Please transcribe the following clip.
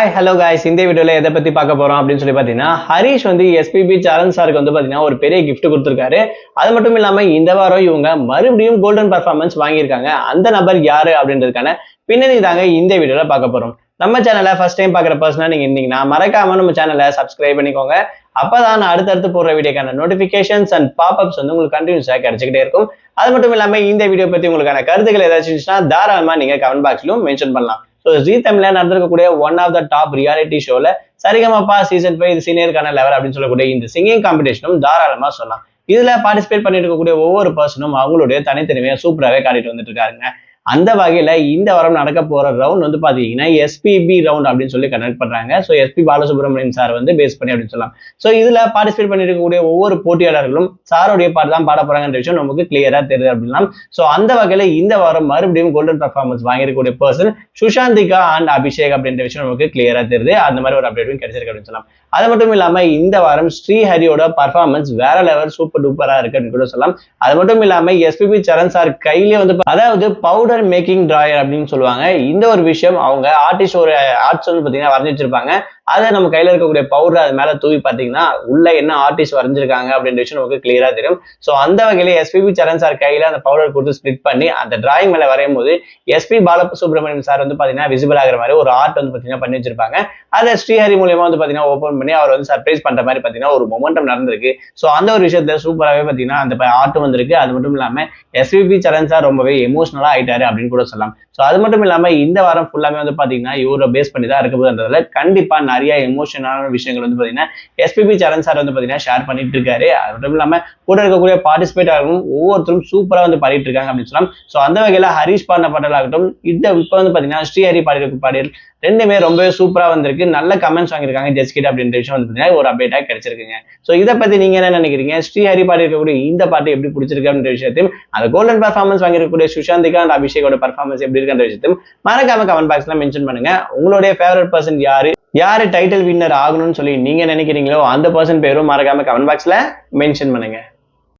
Hi hello guys, இந்த வீடியோல எதை பத்தி பார்க்க போறோம் அப்படின்னு சொல்லி பாத்தீங்கன்னா, ஹரிஷ் வந்து எஸ்பிபி சரண் சாருக்கு வந்து பாத்தீங்கன்னா ஒரு பெரிய கிஃப்ட் கொடுத்திருக்காரு. அது மட்டும் இல்லாம இந்த வாரம் இவங்க மறுபடியும் கோல்டன் பர்ஃபார்மன்ஸ் வாங்கியிருக்காங்க. அந்த நபர் யாரு அப்படின்றதுக்கான பின்னணி தாங்க இந்த வீடியோல பார்க்க போறோம். நம்ம சேனலை ஃபர்ஸ்ட் டைம் பாக்குற பர்சனா நீங்க இருந்தீங்கன்னா மறக்காம நம்ம சேனலை சப்ஸ்கிரைப் பண்ணிக்கோங்க. அப்பதான் அடுத்தடுத்து போடுற வீடியோக்கான நோட்டிபிகேஷன்ஸ் அண்ட் பாப்அப்ஸ் வந்து உங்களுக்கு கண்டினியூஸா கிடைச்சிக்கிட்டே இருக்கும். அது மட்டும் இல்லாம இந்த வீடியோ பத்தி உங்களுக்கான கருத்துக்கள் ஏதாச்சும் இருந்துச்சுன்னா தாராளமா நீங்க கமெண்ட் பாக்ஸ்லயும் மென்ஷன் பண்ணலாம். ஸோ ஜி தமிழ்ல நடந்திருக்கக்கூடிய one of the top reality ஷோல சரிகமப்பா சீசன் 5 இது சீனியருக்கான லெவல் அப்படின்னு சொல்லக்கூடிய இந்த சிங்கிங் காம்படிஷனும் தாராளமா சொல்லலாம். இதுல பார்ட்டிசிபேட் பண்ணிட்டு இருக்கக்கூடிய ஒவ்வொரு பர்சனும் அவங்களுடைய தனித்தனிமையை சூப்பராகவே காட்டிட்டு வந்துட்டு இருக்காங்க. அந்த வகையில இந்த வாரம் நடக்க போற ரவுண்ட் வந்து பாத்தீங்கன்னா எஸ்பிபி ரவுண்ட் அப்படின்னு சொல்லி கனெக்ட் பண்றாங்க. ஸோ எஸ்பி பாலசுப்ரமணியன் சார் வந்து பேஸ் பண்ணி அப்படின்னு சொல்லலாம். ஸோ இதுல பார்ட்டிசிபேட் பண்ணிட்டு இருக்கக்கூடிய ஒவ்வொரு போட்டியாளர்களும் சாரோடைய பாட்டு தான் பாட போறாங்கன்ற விஷயம் நமக்கு கிளியரா தெரியுது அப்படின்னா. ஸோ அந்த வகையில இந்த வாரம் மறுபடியும் கோல்டன் பர்ஃபார்மன்ஸ் வாங்கிருக்கக்கூடிய பர்சன் சுஷாந்திகா அண்ட் அபிஷேக் அப்படின்ற விஷயம் நமக்கு கிளியரா தெரியுது. அந்த மாதிரி ஒரு அப்டேட்டும் கிடைச்சிருக்கு அப்படின்னு சொல்லலாம். அது மட்டும் இல்லாம இந்த வாரம் ஸ்ரீஹரியோட பர்ஃபார்மன்ஸ் வேற லெவல் சூப்பர் டூப்பரா இருக்கு அப்படின்னு கூட சொல்லலாம். அது மட்டும் இல்லாம எஸ்பிபி சரண் சார் கையிலே வந்து அதாவது பவுடர் மேக்கிங் டிராயர் அப்படின்னு சொல்லுவாங்க. இந்த ஒரு விஷயம் அவங்க ஆர்டிஸ்ட் ஒரு ஆர்ட்ஸ் வந்து பாத்தீங்கன்னா வரைஞ்சி வச்சிருப்பாங்க. அதை நம்ம கையில இருக்கக்கூடிய பவுடர் அது மேல தூவி பாத்தீங்கன்னா உள்ள என்ன ஆர்டிஸ்ட் வரைஞ்சிருக்காங்க அப்படின்ற விஷயம் நமக்கு கிளியரா தெரியும். ஸோ அந்த வகையில எஸ்பிபி சரண் சார் கையில அந்த பவுடர் கொடுத்து ஸ்பிளிட் பண்ணி அந்த டிராயிங் மேல வரையும் போது எஸ்பி பாலசுப்ரமணியம் சார் வந்து பாத்தீங்கன்னா விசிபிள் ஆகிற மாதிரி ஒரு ஆர்ட் வந்து பாத்தீங்கன்னா பண்ணி வச்சிருப்பாங்க. அதை ஸ்ரீஹரி மூலியமா வந்து பாத்தீங்கன்னா ஓபன் பண்ணி அவர் வந்து சர்ப்ரைஸ் பண்ற மாதிரி பாத்தீங்கன்னா ஒரு மொமெண்டம் நடந்திருக்கு. ஸோ அந்த ஒரு விஷயத்த சூப்பராகவே பாத்தீங்கன்னா அந்த ஆர்ட் வந்திருக்கு. அது மட்டும் இல்லாம எஸ்பிபி சரண் சார் ரொம்பவே எமோஷனலா ஆயிட்டாரு அப்படின்னு கூட சொல்லலாம். ஸோ அது மட்டும் இல்லாம இந்த வாரம் ஃபுல்லாமே வந்து பாத்தீங்கன்னா இவரை பேஸ் பண்ணி தான் இருக்க போதுன்றதுல கண்டிப்பா நிறைய எமோஷனான விஷயங்கள் வந்து பாத்தீங்கன்னா எஸ்பிபி சரண் சார் வந்து பாத்தீங்கன்னா ஷேர் பண்ணிட்டு இருக்காரு. அது மட்டும் இல்லாம கூட இருக்கக்கூடிய பார்ட்டிசிபேட் ஆகும் ஒவ்வொருத்தரும் சூப்பரா வந்து பாடிட்டு இருக்காங்க அப்படின்னு சொல்லலாம். ஸோ அந்த வகையில ஹரிஷ் பாடின பாடல் ஆகட்டும், இப்ப வந்து பாத்தீங்கன்னா ஸ்ரீஹரி பாடியிருக்க பாடல் ரெண்டுமே ரொம்பவே சூப்பரா வந்திருக்கு. நல்ல கமெண்ட்ஸ் வாங்கியிருக்காங்க ஜட்ஜ்கிட்ட அப்படின்ற விஷயம் வந்து பாத்தீங்கன்னா ஒரு அப்டேட்டா கிடைச்சிருக்குங்க. ஸோ இதை பத்தி நீங்க என்ன நினைக்கிறீங்க? ஸ்ரீஹரி பாடி இருக்கக்கூடிய இந்த பாட்டு எப்படி பிடிச்சிருக்கு அப்படின்ற விஷயத்தையும், அந்த golden performance வாங்கியிருக்கக்கூடிய Sushanthika and அபிஷேகோட performance எப்படி இருக்குன்ற விஷயத்தையும் மறக்காம கமெண்ட் பாக்ஸ்ல மென்ஷன் பண்ணுங்க. உங்களுடைய ஃபேவரட் பர்சன் யாரு டைட்டில் வின்னர் ஆகணும்னு சொல்லி நீங்க நினைக்கிறீங்களோ அந்த பர்சன் பேரும் மறக்காம கமெண்ட் பாக்ஸ்ல மென்ஷன் பண்ணுங்க.